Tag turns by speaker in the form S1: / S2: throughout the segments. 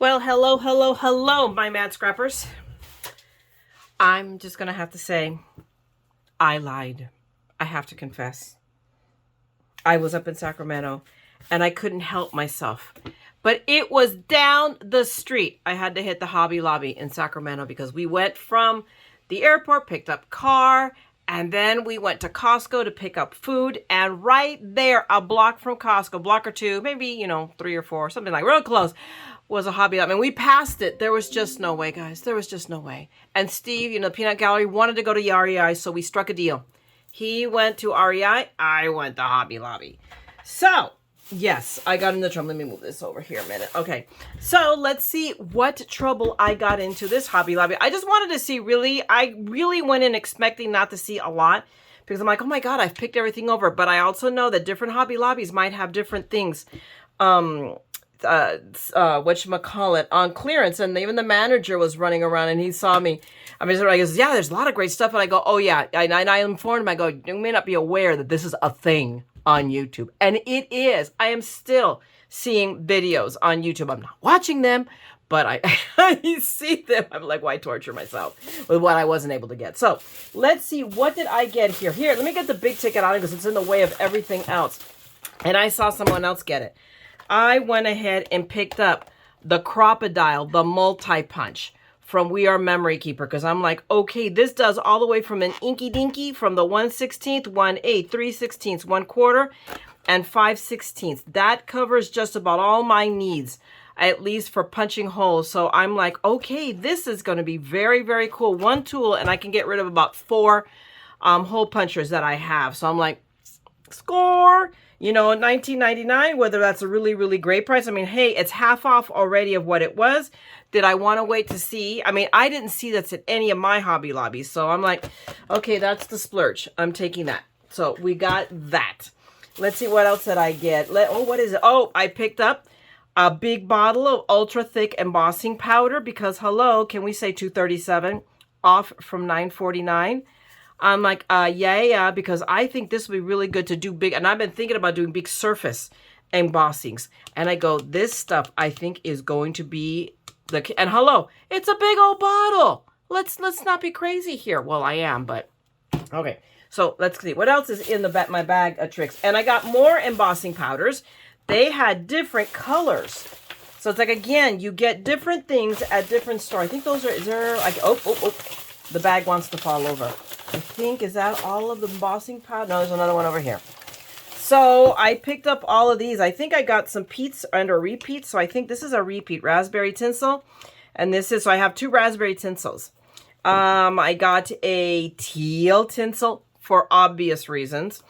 S1: Well, hello, hello, hello, my mad scrappers. I'm just going to have to say, I lied. I have to confess. I was up in Sacramento and I couldn't help myself. But it was down the street. I had to hit the Hobby Lobby in Sacramento because we went from the airport, picked up car, and then we went to Costco to pick up food. And right there, a block from Costco, block or two, maybe, 3 or 4, something like real close, was a Hobby Lobby. And we passed it. There was just no way, guys. There was just no way. And Steve, the peanut gallery, wanted to go to REI, so we struck a deal. He went to REI. I went to Hobby Lobby. So, yes, I got into trouble. Let me move this over here a minute. Okay, so let's see what trouble I got into this Hobby Lobby. I just wanted to see, I really went in expecting not to see a lot because I'm like, oh my God, I've picked everything over. But I also know that different Hobby Lobbies might have different things. Whatchamacallit, on clearance, and even the manager was running around and he saw me. I goes, yeah, there's a lot of great stuff. And I go, oh yeah, and I informed him, I go, you may not be aware that this is a thing on YouTube. And it is. I am still seeing videos on YouTube. I'm not watching them, but I see them. I'm like, why torture myself with what I wasn't able to get? So let's see, what did I get here? Here, let me get the big ticket out because it's in the way of everything else. And I saw someone else get it. I went ahead and picked up the Crocodile, the multi-punch from We Are Memory Keeper, because I'm like, okay, this does all the way from an inky dinky, from the 1/16, 1/8, 3/16, 1/4, and 5/16. That covers just about all my needs, at least for punching holes. So I'm like, okay, this is going to be very, very cool. One tool, and I can get rid of about 4 hole punchers that I have. So I'm like, score! $19.99, whether that's a really, really great price. I mean, hey, it's half off already of what it was. Did I want to wait to see? I mean, I didn't see that's at any of my Hobby Lobbies. So I'm like, okay, that's the splurge. I'm taking that. So we got that. Let's see, what else did I get? What is it? Oh, I picked up a big bottle of ultra thick embossing powder because, hello, can we say $2.37 off from $9.49? I'm like, yeah, because I think this would be really good to do big. And I've been thinking about doing big surface embossings. And I go, this stuff I think is going to be and hello, it's a big old bottle. Let's not be crazy here. Well, I am, but okay. So let's see what else is in my bag of tricks. And I got more embossing powders. They had different colors. So it's like, again, you get different things at different stores. I think those are, the bag wants to fall over. I think, is that all of the embossing powder? No, there's another one over here. So I picked up all of these. I think I got some Pete's and a repeat. So I think this is a repeat, raspberry tinsel. And this is, so I have 2 raspberry tinsels. I got a teal tinsel for obvious reasons.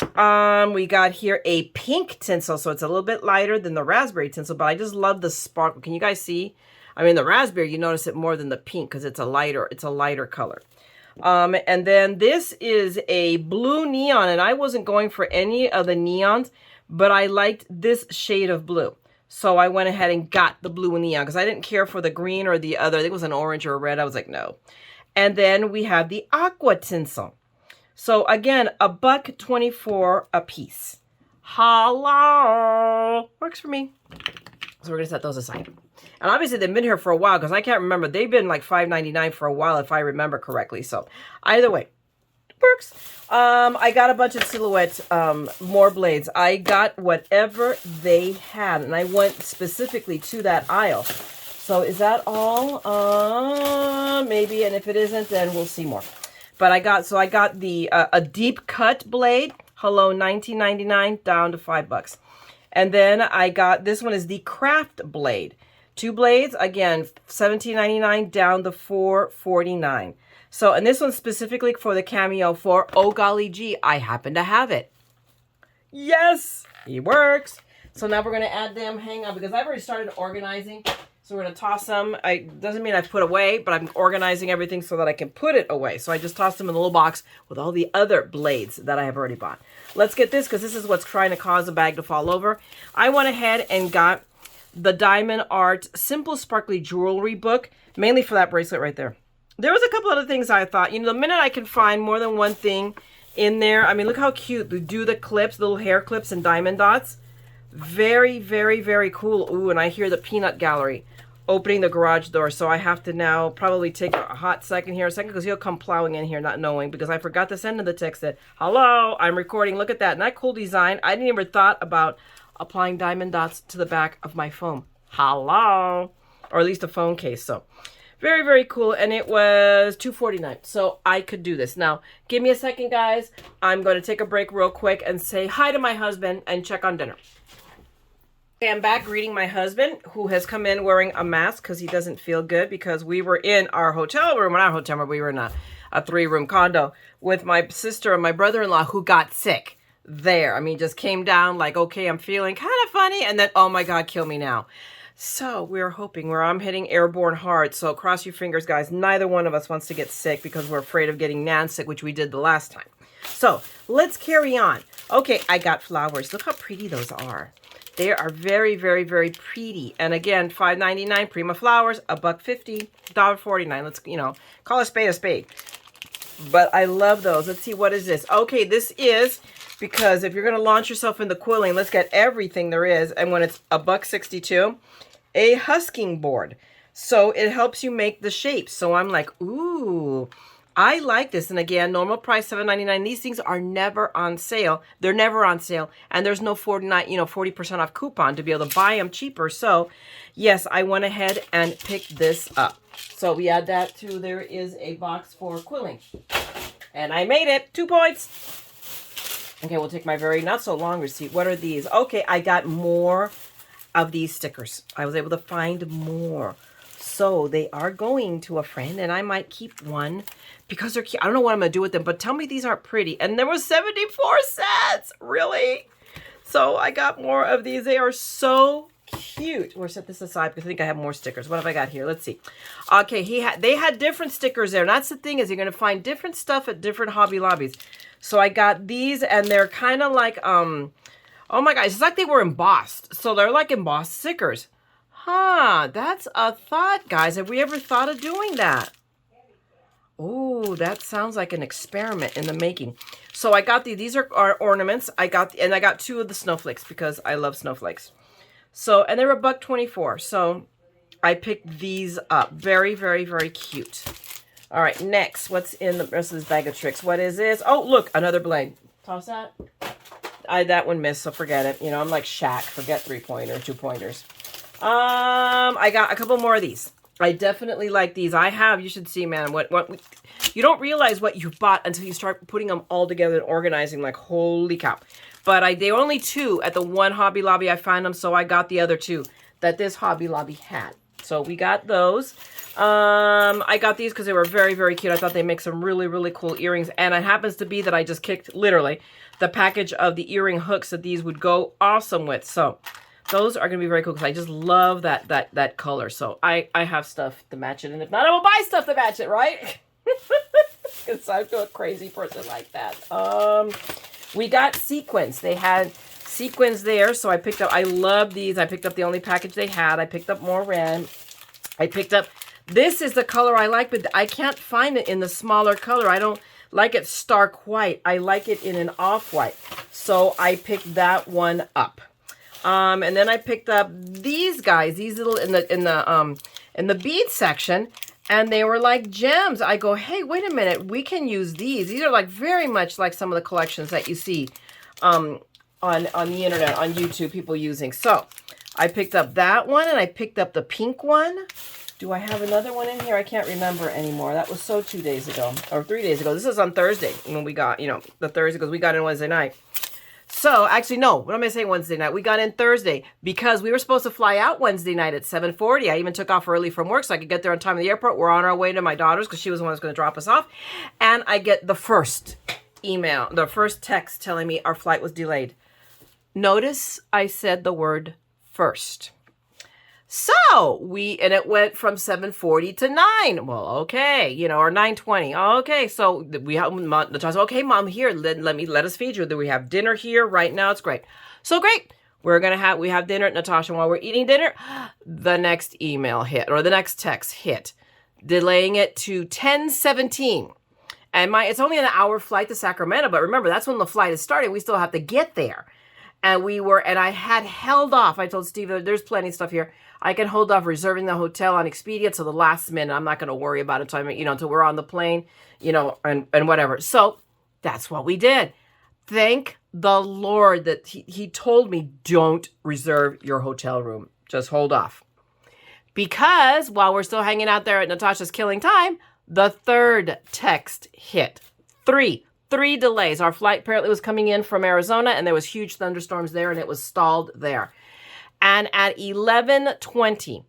S1: We got here a pink tinsel. So it's a little bit lighter than the raspberry tinsel, but I just love the sparkle. Can you guys see? I mean, the raspberry, you notice it more than the pink because it's a lighter color. And then this is a blue neon, and I wasn't going for any of the neons, but I liked this shade of blue. So I went ahead and got the blue neon because I didn't care for the green or the other. I think it was an orange or a red. I was like, no. And then we have the aqua tinsel. So again, $1.24 a piece. Hello. Works for me. So we're going to set those aside. And obviously they've been here for a while because I can't remember. They've been like $5.99 for a while if I remember correctly. So either way, it works. I got a bunch of silhouettes, more blades. I got whatever they had. And I went specifically to that aisle. So is that all? Maybe. And if it isn't, then we'll see more. But I got the a deep cut blade. Hello, $19.99 down to $5. And then I got, this one is the craft blade. 2 blades, again, $17.99 down to $4.49. So, and this one's specifically for the Cameo 4. Oh, golly gee, I happen to have it. Yes, it works. So now we're going to add them. Hang on, because I've already started organizing. So we're going to toss them. Doesn't mean I've put away, but I'm organizing everything so that I can put it away. So I just tossed them in a little box with all the other blades that I have already bought. Let's get this, because this is what's trying to cause the bag to fall over. I went ahead and got the Diamond Art Simple Sparkly Jewelry book, mainly for that bracelet right there. There was a couple other things I thought, the minute I can find more than one thing in there. I mean, look how cute. They do the clips, little hair clips and diamond dots. Very, very, very cool. Ooh, and I hear the peanut gallery. opening the garage door. So I have to now probably take a hot second here, because he'll come plowing in here not knowing, because I forgot to send him the text that, hello, I'm recording. Look at that. Isn't that cool design? I didn't even thought about applying diamond dots to the back of my phone. Hello. Or at least a phone case. So very, very cool. And it was $2.49. So I could do this. Now, give me a second, guys. I'm going to take a break real quick and say hi to my husband and check on dinner. Okay, I'm back greeting my husband, who has come in wearing a mask because he doesn't feel good, because we were in our hotel room. Well, not hotel room, we were in a 3-room condo with my sister and my brother-in-law, who got sick there. I mean, just came down like, okay, I'm feeling kind of funny. And then, oh my God, kill me now. So we're hoping, I'm hitting airborne hard. So cross your fingers, guys. Neither one of us wants to get sick, because we're afraid of getting Nan sick, which we did the last time. So let's carry on. Okay, I got flowers. Look how pretty those are. They are very, very, very pretty. And again, $5.99 Prima flowers, $1.50, $1.49. Let's, call a spade a spade. But I love those. Let's see, what is this? Okay, this is, because if you're going to launch yourself into quilling, let's get everything there is. And when it's $1.62, a husking board. So it helps you make the shapes. So I'm like, ooh, I like this. And again, normal price $7.99. These things are never on sale. They're never on sale. And there's no 40% off coupon to be able to buy them cheaper. So yes, I went ahead and picked this up. So we add that to, there is a box for quilling. And I made it. 2 points. Okay, we'll take my very not so long receipt. What are these? Okay, I got more of these stickers. I was able to find more. So they are going to a friend, and I might keep one because they're cute. I don't know what I'm going to do with them, but tell me these aren't pretty. And there was 74 sets. Really? So I got more of these. They are so cute. We'll set this aside because I think I have more stickers. What have I got here? Let's see. Okay, they had different stickers there. And that's the thing, is you're going to find different stuff at different Hobby Lobbies. So I got these, and they're kind of like, oh my gosh, it's like they were embossed. So they're like embossed stickers. Huh, that's a thought, guys. Have we ever thought of doing that? Oh, that sounds like an experiment in the making. So I got these are ornaments. I got 2 of the snowflakes because I love snowflakes. So, and they were $1.24. So I picked these up. Very, very, very cute. All right, next, what's in the rest of this bag of tricks? What is this? Oh, look, another blade. Toss that. That one missed, so forget it. I'm like Shaq. Forget 3-pointer, 2-pointers. I got a couple more of these. I definitely like these. You should see, man, what you don't realize what you bought until you start putting them all together and organizing, like, holy cow. But they were only 2 at the one Hobby Lobby I found them, so I got the other 2 that this Hobby Lobby had. So we got those. I got these because they were very, very cute. I thought they make some really, really cool earrings. And it happens to be that I just kicked, literally, the package of the earring hooks that these would go awesome with. So those are going to be very cool because I just love that color. So I have stuff to match it. And if not, I will buy stuff to match it, right? Because I'm a crazy person like that. We got sequins. They had sequins there. So I picked up, I love these. I picked up the only package they had. I picked up more red. I picked up, this is the color I like, but I can't find it in the smaller color. I don't like it stark white. I like it in an off-white. So I picked that one up. And then I picked up these guys, these little in the bead section, and they were like gems. I go, hey, wait a minute, we can use these. These are like very much like some of the collections that you see on the internet, on YouTube, people using. So I picked up that one, and I picked up the pink one. Do I have another one in here? I can't remember anymore. That was 2 days ago, or 3 days ago. This is on Thursday when we got, the Thursday, because we got in Wednesday night. So, actually, no. What am I saying Wednesday night? We got in Thursday because we were supposed to fly out Wednesday night at 7:40. I even took off early from work so I could get there on time at the airport. We're on our way to my daughter's because she was the one who was going to drop us off. And I get the first email, the first text telling me our flight was delayed. Notice I said the word first. So and it went from 7:40 to 9. Well, okay, or 9:20. Okay, so we have, Natasha, okay, Mom, here, let us feed you. We have dinner here right now. It's great. So great. We have dinner at Natasha. While we're eating dinner, the next email hit, or the next text hit, delaying it to 10:17. And it's only an hour flight to Sacramento, but remember, that's when the flight is starting. We still have to get there. And I had held off. I told Steve, there's plenty of stuff here. I can hold off reserving the hotel on Expedia to the last minute. I'm not going to worry about it until we're on the plane, and whatever. So that's what we did. Thank the Lord that he told me, don't reserve your hotel room. Just hold off. Because while we're still hanging out there at Natasha's killing time, the third text hit. Three delays. Our flight apparently was coming in from Arizona, and there was huge thunderstorms there, and it was stalled there. And at 11:20,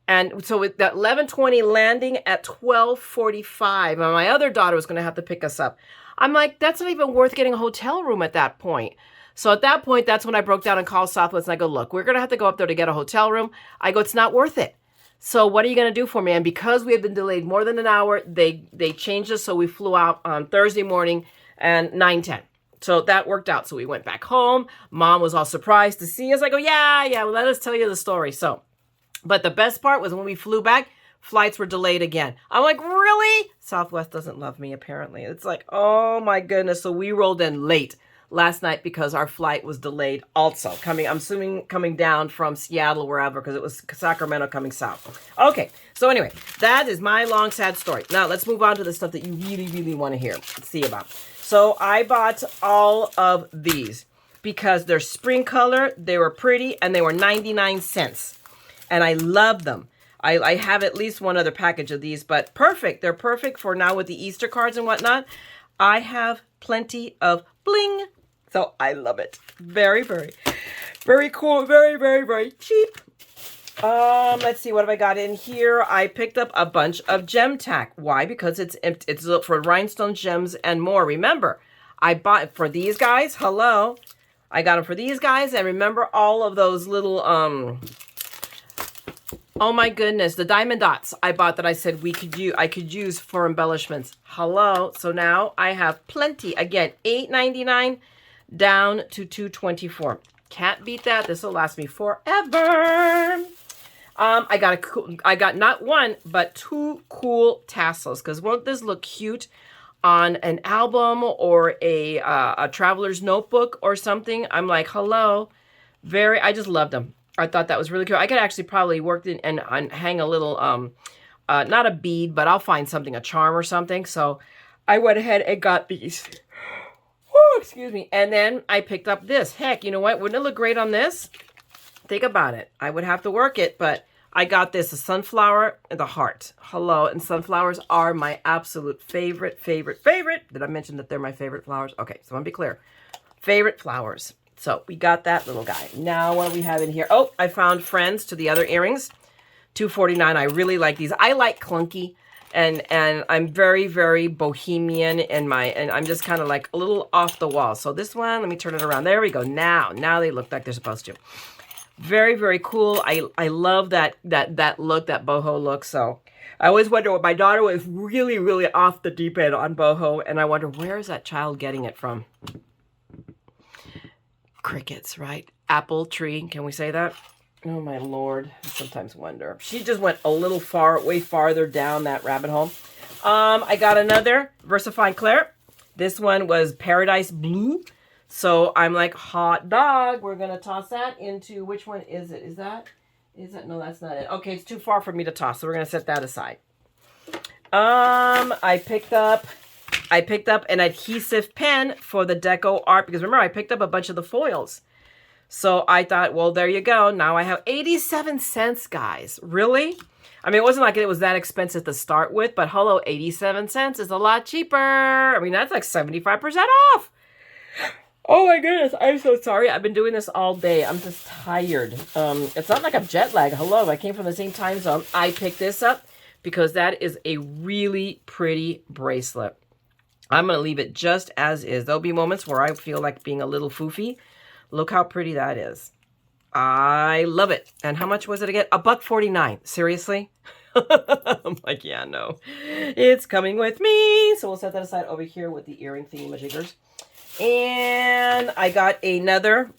S1: and so with that 11:20 landing at 12:45, and my other daughter was going to have to pick us up. I'm like, that's not even worth getting a hotel room at that point. So at that point, that's when I broke down and called Southwest, and I go, look, we're going to have to go up there to get a hotel room. I go, it's not worth it. So what are you going to do for me? And because we had been delayed more than an hour, they changed us, so we flew out on Thursday morning and 9:10. So that worked out. So we went back home. Mom was all surprised to see us. I go, yeah, well, let us tell you the story. So, but the best part was when we flew back, flights were delayed again. I'm like, really? Southwest doesn't love me, apparently. It's like, oh my goodness. So we rolled in late last night because our flight was delayed also. I'm assuming coming down from Seattle, wherever, because it was Sacramento coming south. Okay. So anyway, that is my long, sad story. Now let's move on to the stuff that you really, really want to see about. So I bought all of these because they're spring color, they were pretty, and they were 99 cents. And I love them. I have at least one other package of these, but perfect. They're perfect for now with the Easter cards and whatnot. I have plenty of bling. So I love it. Very, very, very cool. Very, very, very cheap. Let's see, what have I got in here? I picked up a bunch of gem tack. Why? Because it's for rhinestone gems and more. Remember, I bought for these guys. Hello. I got them for these guys. And remember all of those little, oh my goodness, the diamond dots I bought that I said I could use for embellishments. Hello. So now I have plenty. Again, $8.99 down to $2.24. Can't beat that. This will last me forever. I got not one, but two cool tassels, because won't this look cute on an album or a traveler's notebook or something? I'm like, hello. I just loved them. I thought that was really cool. I could actually probably work in and hang a little, not a bead, but I'll find something, a charm or something. So I went ahead and got these. Woo, excuse me. And then I picked up this. Heck, you know what? Wouldn't it look great on this? Think about it. I would have to work it, but I got this, a sunflower and the heart. Hello. And sunflowers are my absolute favorite. Did I mention that they're my favorite flowers? Okay, so I want to be clear. Favorite flowers. So we got that little guy. Now what do we have in here? Oh, I found friends to the other earrings. $2.49. I really like these. I like clunky, and I'm very, very bohemian and I'm just kind of like a little off the wall. So this one, let me turn it around. There we go. Now they look like they're supposed to. Very, very cool. I love that look, that boho look. So I always wonder, what my daughter was really, really off the deep end on boho, and I wonder, where is that child getting it from? Crickets, right? Apple tree. Can we say that? Oh my Lord. I sometimes wonder. She just went a little way farther down that rabbit hole. I got another VersaFine Claire. This one was Paradise Blue. So I'm like, hot dog. We're going to toss that into, which one is it? Is that, no, that's not it. Okay, it's too far for me to toss, so we're going to set that aside. I picked up an adhesive pen for the deco art, because remember, I picked up a bunch of the foils. So I thought, well, there you go. Now I have 87 cents, guys. Really? I mean, it wasn't like it was that expensive to start with, but hello, 87 cents is a lot cheaper. I mean, that's like 75% off. Oh my goodness, I'm so sorry. I've been doing this all day. I'm just tired. It's not like I'm jet lagged. Hello, I came from the same time zone. I picked this up because that is a really pretty bracelet. I'm going to leave it just as is. There'll be moments where I feel like being a little foofy. Look how pretty that is. I love it. And how much was it again? $1.49. Seriously? I'm like, yeah, no. It's coming with me. So we'll set that aside over here with the earring thingamajiggers. And I got another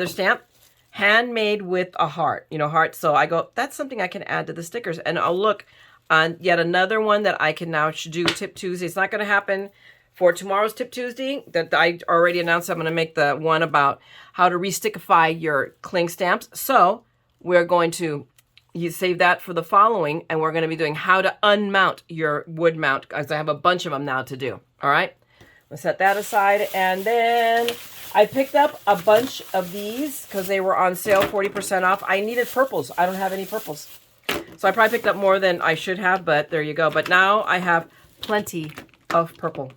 S1: stamp, handmade with a heart, heart. So I go, that's something I can add to the stickers. And I'll look on yet another one that I can now do Tip Tuesday. It's not going to happen for tomorrow's Tip Tuesday that I already announced. I'm going to make the one about how to re-stickify your cling stamps. So we're going to save that for the following, and we're going to be doing how to unmount your wood mount, because I have a bunch of them now to do. All right, we'll set that aside. And then I picked up a bunch of these because they were on sale, 40% off. I needed purples. I don't have any purples. So I probably picked up more than I should have, but there you go. But now I have plenty of purple.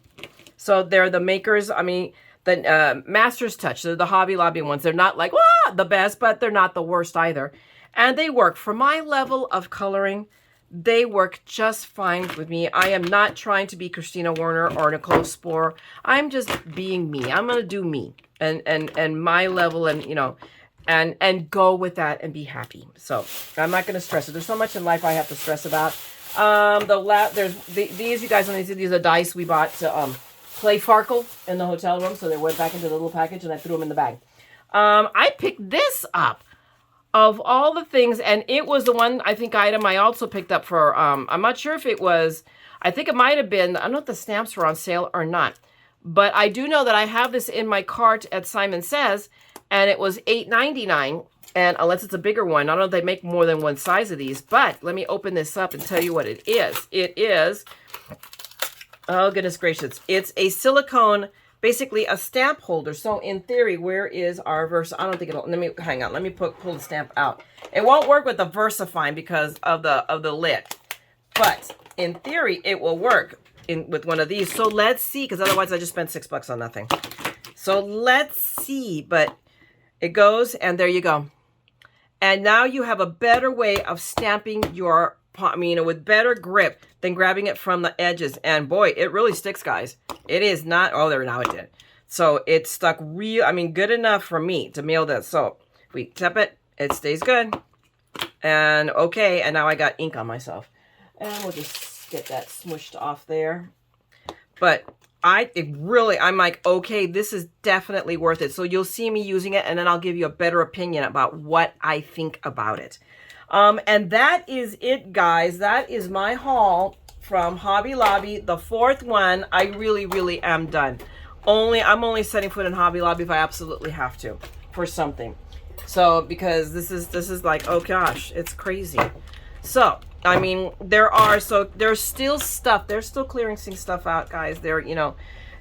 S1: So they're the makers, I mean, the Master's Touch. They're the Hobby Lobby ones. They're not like, the best, but they're not the worst either. And they work. For my level of coloring, they work just fine with me. I am not trying to be Christina Werner or Nicole Spohr. I'm just being me. I'm going to do me and my level, and, you know, and go with that and be happy. So I'm not going to stress it. There's so much in life I have to stress about. There's these, you guys, when these are dice we bought to play Farkle in the hotel room. So they went back into the little package and I threw them in the bag. I picked this up of all the things, and it was the one, I think, item I also picked up for, I'm not sure if it was, I think it might have been, I don't know if the stamps were on sale or not, but I do know that I have this in my cart at Simon Says, and it was $8.99, and unless it's a bigger one, I don't know if they make more than one size of these, but let me open this up and tell you what it is. It is, oh goodness gracious, it's a silicone, basically a stamp holder. So in theory, where is our Versa? I don't think it'll, let me, hang on, let me pull the stamp out. It won't work with the VersaFine because of the lid, but in theory, it will work with one of these. So let's see, because otherwise I just spent $6 on nothing. So let's see, but it goes, and there you go. And now you have a better way of stamping your, I mean, with better grip than grabbing it from the edges. And boy, it really sticks, guys. It is not, oh, there, now it did. So it stuck real, I mean, good enough for me to mail this. So if we tap it, it stays good. And okay, and now I got ink on myself. And we'll just get that smushed off there. But I'm like, okay, this is definitely worth it. So you'll see me using it, and then I'll give you a better opinion about what I think about it. And that is it, guys. That is my haul from Hobby Lobby, the fourth one. I really, really am done. I'm only setting foot in Hobby Lobby if I absolutely have to for something. So because this is like, oh gosh, it's crazy. So I mean, there's still stuff. They're still clearing some stuff out, guys. They're, you know,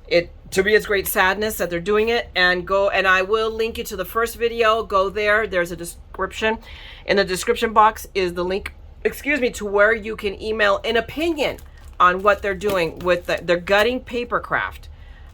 S1: to me, it's great sadness that they're doing it. And I will link you to the first video. Go there. There's a description. In the description box is the link, to where you can email an opinion on what they're doing with they're gutting paper craft.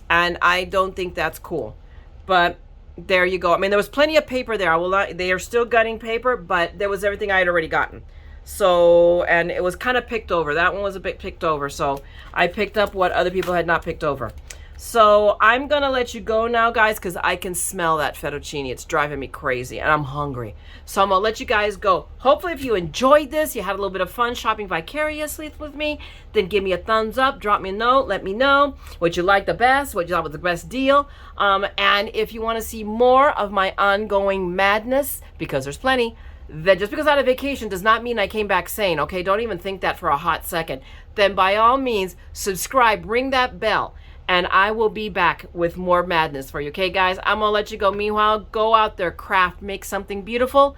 S1: And I don't think that's cool. But there you go. I mean, there was plenty of paper there. They are still gutting paper, but there was everything I had already gotten. So, and it was kind of picked over. That one was a bit picked over. So I picked up what other people had not picked over. So I'm going to let you go now, guys, because I can smell that fettuccine. It's driving me crazy, and I'm hungry. So I'm going to let you guys go. Hopefully, if you enjoyed this, you had a little bit of fun shopping vicariously with me, then give me a thumbs up, drop me a note, let me know what you liked the best, what you thought was the best deal. And if you want to see more of my ongoing madness, because there's plenty, that just because I had a vacation does not mean I came back sane, okay? Don't even think that for a hot second. Then by all means, subscribe, ring that bell, and I will be back with more madness for you, okay, guys? I'm going to let you go. Meanwhile, go out there, craft, make something beautiful,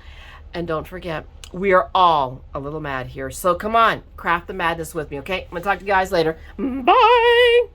S1: and don't forget, we are all a little mad here. So come on, craft the madness with me, okay? I'm going to talk to you guys later. Bye!